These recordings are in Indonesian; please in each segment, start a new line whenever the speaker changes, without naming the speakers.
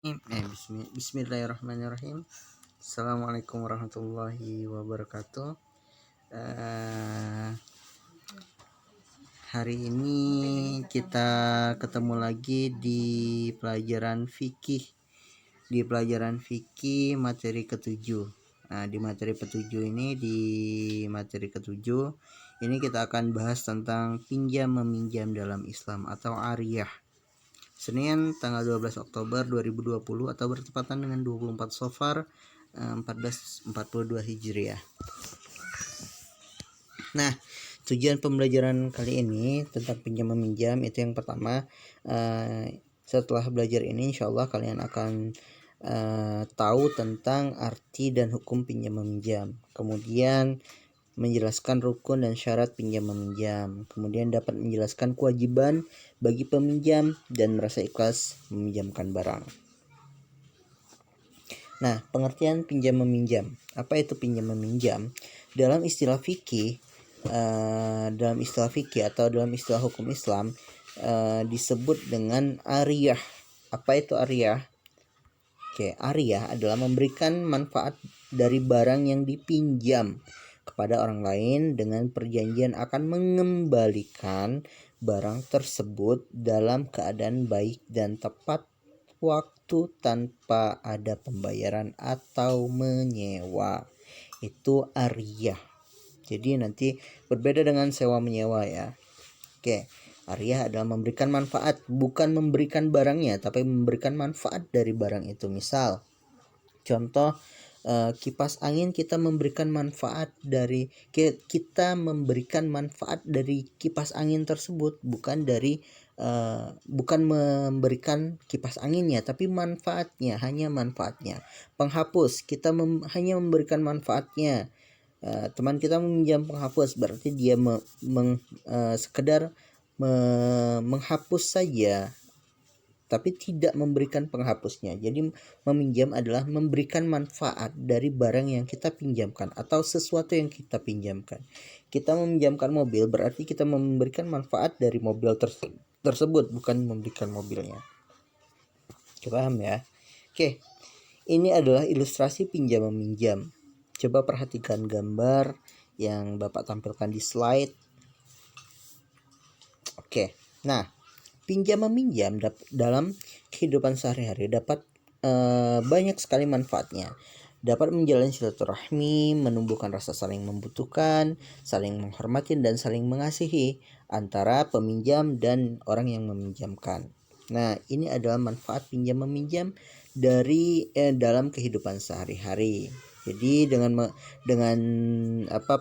Bismillahirrahmanirrahim. Assalamualaikum warahmatullahi wabarakatuh. Eh, Hari ini kita ketemu lagi di pelajaran fikih. Di pelajaran fikih materi ketujuh. Nah, di materi ketujuh ini kita akan bahas tentang pinjam meminjam dalam Islam atau ariyah. Senin tanggal 12 Oktober 2020 atau bertepatan dengan 24 Safar 1442 Hijriah. Nah, tujuan pembelajaran kali ini tentang pinjam meminjam itu yang pertama, setelah belajar ini insya Allah kalian akan tahu tentang arti dan hukum pinjam meminjam. Kemudian menjelaskan rukun dan syarat pinjam meminjam, kemudian dapat menjelaskan kewajiban bagi peminjam dan merasa ikhlas meminjamkan barang. Nah, pengertian pinjam meminjam. Apa itu pinjam meminjam? Dalam istilah fikih, atau dalam istilah hukum Islam disebut dengan ariyah. Apa itu ariyah? Ariyah adalah memberikan manfaat dari barang yang dipinjam kepada orang lain dengan perjanjian akan mengembalikan barang tersebut dalam keadaan baik dan tepat waktu tanpa ada pembayaran atau menyewa. Itu ariyah. Jadi nanti berbeda dengan sewa menyewa ya. Ariyah adalah memberikan manfaat, bukan memberikan barangnya, tapi memberikan manfaat dari barang itu. Misal, contoh kipas angin, kita memberikan manfaat dari kipas angin tersebut, bukan memberikan kipas anginnya, tapi manfaatnya, hanya manfaatnya. Penghapus, kita hanya memberikan manfaatnya. Teman kita meminjam penghapus, berarti dia sekedar menghapus saja, tapi tidak memberikan penghapusnya. Jadi meminjam adalah memberikan manfaat dari barang yang kita pinjamkan atau sesuatu yang kita pinjamkan. Kita meminjamkan mobil, berarti kita memberikan manfaat dari mobil tersebut, bukan memberikan mobilnya. Paham ya? Ini adalah ilustrasi pinjam meminjam. Coba perhatikan gambar yang Bapak tampilkan di slide. Nah, pinjam meminjam dalam kehidupan sehari-hari dapat banyak sekali manfaatnya. Dapat menjalin silaturahmi, menumbuhkan rasa saling membutuhkan, saling menghormati dan saling mengasihi antara peminjam dan orang yang meminjamkan. Nah, ini adalah manfaat pinjam meminjam dari dalam kehidupan sehari-hari. Jadi dengan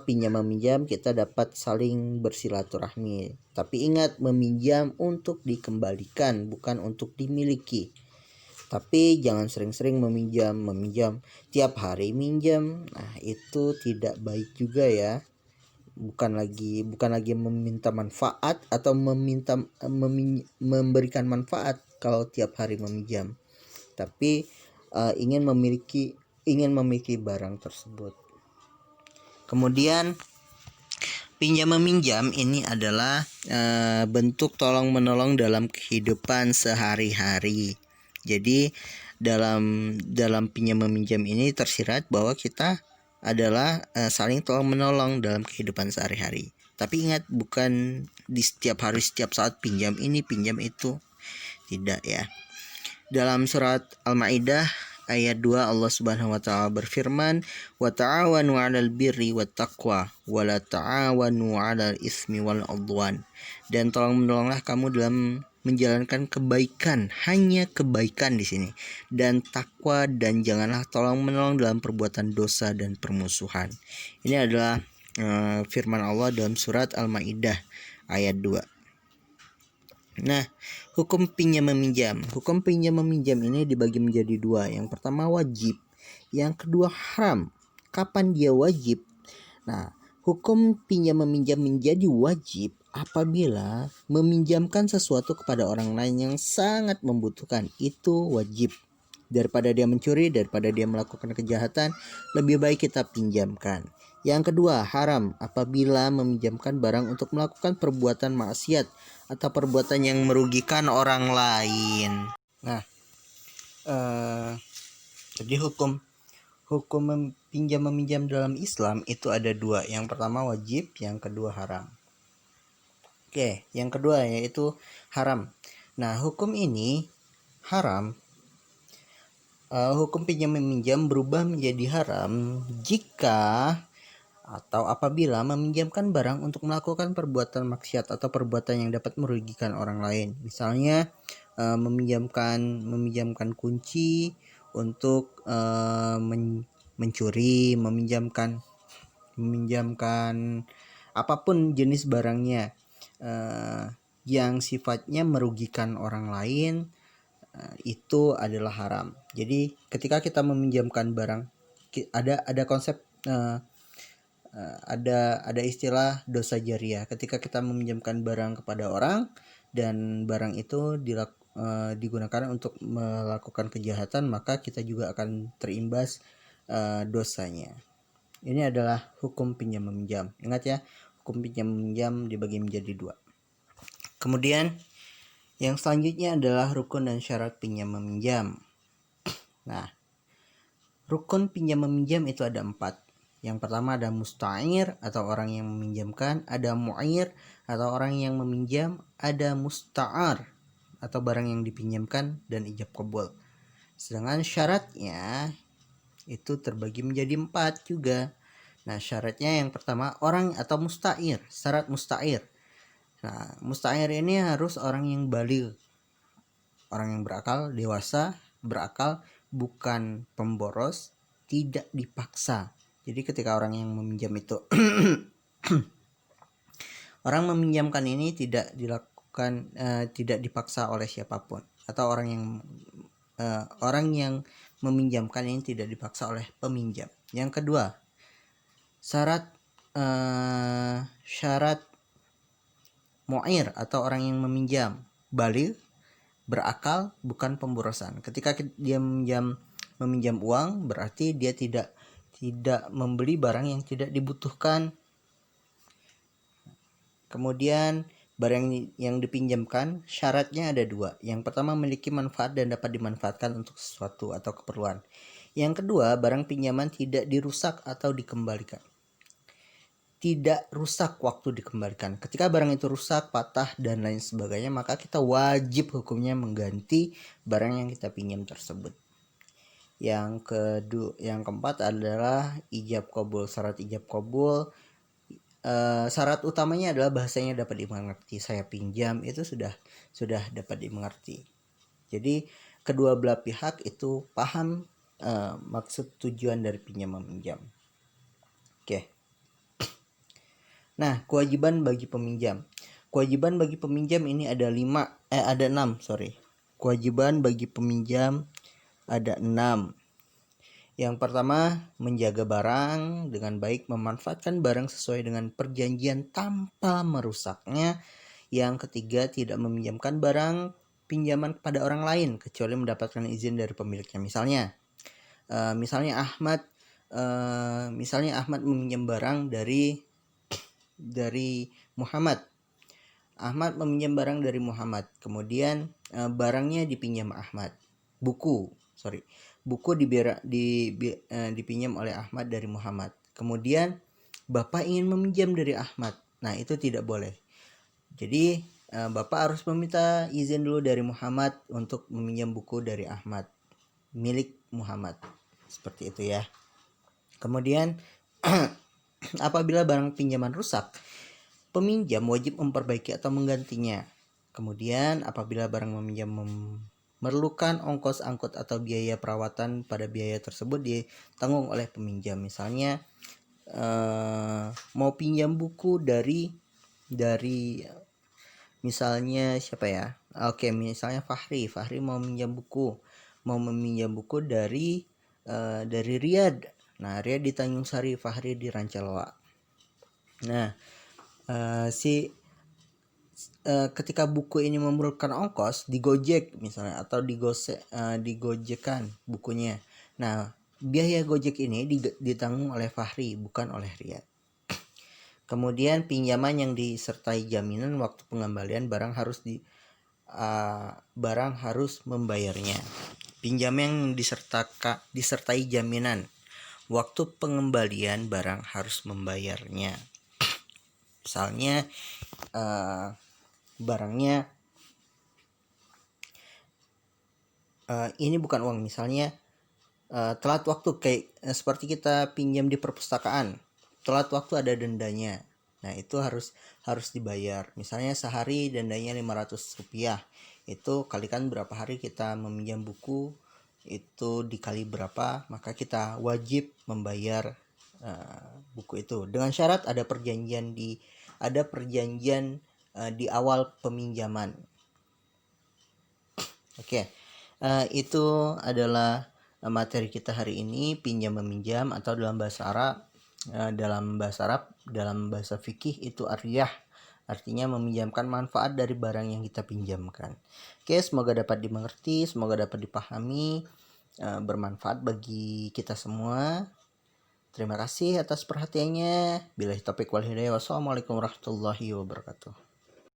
pinjam meminjam kita dapat saling bersilaturahmi. Tapi ingat, meminjam untuk dikembalikan, bukan untuk dimiliki. Tapi jangan sering-sering meminjam tiap hari minjam. Nah, itu tidak baik juga ya. Bukan lagi meminta manfaat atau memberikan manfaat kalau tiap hari meminjam. Tapi ingin memiliki barang tersebut. Kemudian pinjam meminjam ini adalah bentuk tolong menolong dalam kehidupan sehari-hari. Jadi dalam pinjam meminjam ini tersirat bahwa kita adalah saling tolong menolong dalam kehidupan sehari-hari. Tapi ingat, bukan di setiap hari, setiap saat pinjam ini pinjam itu, tidak ya. Dalam surat Al-Maidah ayat 2 Allah Subhanahu wa taala berfirman, "Wa ta'awanu 'alal birri wat taqwa wa la ta'awanu 'alal ismi wal 'udwan." Dan tolong menolonglah kamu dalam menjalankan kebaikan, hanya kebaikan di sini, dan takwa, dan janganlah tolong menolong dalam perbuatan dosa dan permusuhan. Ini adalah firman Allah dalam surat Al-Maidah ayat 2. Nah, hukum pinjam meminjam. Hukum pinjam meminjam ini dibagi menjadi dua. Yang pertama wajib, yang kedua haram. Kapan dia wajib? Nah, hukum pinjam meminjam menjadi wajib apabila meminjamkan sesuatu kepada orang lain yang sangat membutuhkan. Itu wajib. Daripada dia mencuri, daripada dia melakukan kejahatan, lebih baik kita pinjamkan. Yang kedua, haram apabila meminjamkan barang untuk melakukan perbuatan maksiat atau perbuatan yang merugikan orang lain. Nah, Eh, jadi hukum pinjam meminjam dalam Islam itu ada dua. Yang pertama wajib, yang kedua haram. Oke, yang kedua yaitu haram. Nah, hukum ini haram. Hukum pinjam meminjam berubah menjadi haram jika atau apabila meminjamkan barang untuk melakukan perbuatan maksiat atau perbuatan yang dapat merugikan orang lain. Misalnya meminjamkan kunci untuk mencuri, meminjamkan apapun jenis barangnya yang sifatnya merugikan orang lain, itu adalah haram. Jadi ketika kita meminjamkan barang, ada konsep ada istilah dosa jariah. Ketika kita meminjamkan barang kepada orang dan barang itu digunakan untuk melakukan kejahatan, maka kita juga akan terimbas dosanya. Ini adalah hukum pinjam meminjam. Ingat ya, hukum pinjam meminjam dibagi menjadi dua. Kemudian yang selanjutnya adalah rukun dan syarat pinjam meminjam. Nah, rukun pinjam meminjam itu ada 4. Yang pertama ada musta'ir atau orang yang meminjamkan, ada mu'ir atau orang yang meminjam, ada musta'ar atau barang yang dipinjamkan, dan ijab qabul. Sedangkan syaratnya itu terbagi menjadi 4 juga. Nah, syaratnya yang pertama orang atau musta'ir, syarat musta'ir. Nah, musta'ir ini harus orang yang baligh, orang yang berakal, dewasa, berakal, bukan pemboros, tidak dipaksa. Jadi ketika orang yang meminjam itu orang meminjamkan ini tidak dilakukan tidak dipaksa oleh siapapun, atau orang yang meminjamkan ini tidak dipaksa oleh peminjam. Yang kedua, syarat mu'ir atau orang yang meminjam baligh, berakal, bukan pemborosan. Ketika dia meminjam uang, berarti dia tidak membeli barang yang tidak dibutuhkan. Kemudian barang yang dipinjamkan syaratnya ada 2. Yang pertama memiliki manfaat dan dapat dimanfaatkan untuk sesuatu atau keperluan. Yang kedua, barang pinjaman tidak dirusak atau dikembalikan. Tidak rusak waktu dikembalikan. Ketika barang itu rusak, patah, dan lain sebagainya, maka kita wajib hukumnya mengganti barang yang kita pinjam tersebut. Yang keempat adalah ijab qabul. Syarat ijab qabul, syarat utamanya adalah bahasanya dapat dimengerti. Saya pinjam, itu sudah dapat dimengerti. Jadi kedua belah pihak itu paham maksud tujuan dari pinjam meminjam. Oke. Nah, kewajiban bagi peminjam. Kewajiban bagi peminjam ini ada 6. Kewajiban bagi peminjam ada 6. Yang pertama, menjaga barang dengan baik, memanfaatkan barang sesuai dengan perjanjian tanpa merusaknya. Yang ketiga, tidak meminjamkan barang pinjaman kepada orang lain kecuali mendapatkan izin dari pemiliknya. Misalnya Ahmad meminjam barang dari Muhammad. Ahmad meminjam barang dari Muhammad. Kemudian barangnya dipinjam Ahmad. Buku dipinjam oleh Ahmad dari Muhammad. Kemudian Bapak ingin meminjam dari Ahmad. Nah, itu tidak boleh. Jadi Bapak harus meminta izin dulu dari Muhammad untuk meminjam buku dari Ahmad, milik Muhammad. Seperti itu ya. Kemudian apabila barang pinjaman rusak, peminjam wajib memperbaiki atau menggantinya. Kemudian apabila barang meminjam memerlukan ongkos angkut atau biaya perawatan, pada biaya tersebut ditanggung oleh peminjam. Misalnya mau pinjam buku dari misalnya siapa ya? Oke, misalnya Fahri mau meminjam buku dari Riyad. Nah, Riyad di Tanjung Sari, Fahri di Rancaloa. Nah, ketika buku ini memerlukan ongkos, digojek misalnya, atau digojekan bukunya. Nah, biaya gojek ini ditanggung oleh Fahri, bukan oleh Riyad. Kemudian pinjaman yang disertai jaminan waktu pengembalian barang harus membayarnya. Pinjam yang disertai jaminan. Waktu pengembalian barang harus membayarnya. Misalnya barangnya ini bukan uang, misalnya telat waktu, kayak seperti kita pinjam di perpustakaan, telat waktu ada dendanya. Nah, itu harus dibayar. Misalnya sehari dendanya Rp500, itu kalikan berapa hari kita meminjam buku, itu dikali berapa, maka kita wajib membayar buku itu. Dengan syarat ada perjanjian di awal peminjaman. Oke. Itu adalah materi kita hari ini, pinjam meminjam, atau dalam bahasa Arab, dalam bahasa fikih itu ariyah, artinya meminjamkan manfaat dari barang yang kita pinjamkan. Oke, semoga dapat dimengerti, semoga dapat dipahami, bermanfaat bagi kita semua. Terima kasih atas perhatiannya. Billahi taufiq wal hidayah. Wassalamualaikum warahmatullahi wabarakatuh.